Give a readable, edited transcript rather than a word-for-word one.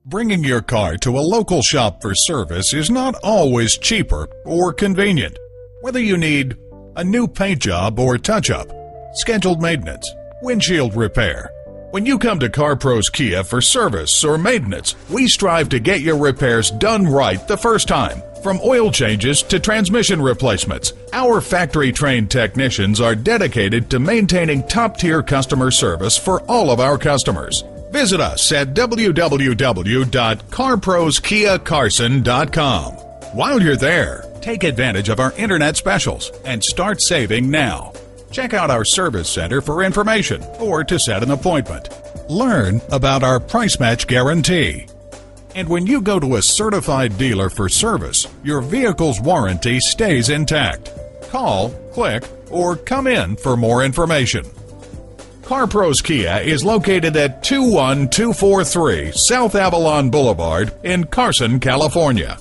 Bringing your car to a local shop for service is not always cheaper or convenient. Whether you need a new paint job or touch-up, scheduled maintenance, windshield repair. When you come to CarPros Kia for service or maintenance, we strive to get your repairs done right the first time. From oil changes to transmission replacements, our factory-trained technicians are dedicated to maintaining top-tier customer service for all of our customers. Visit us at www.carproskiacarson.com. While you're there, take advantage of our internet specials and start saving now. Check out our service center for information or to set an appointment. Learn about our price match guarantee. And when you go to a certified dealer for service, your vehicle's warranty stays intact. Call, click, or come in for more information. CarPros Kia is located at 21243 South Avalon Boulevard in Carson, California.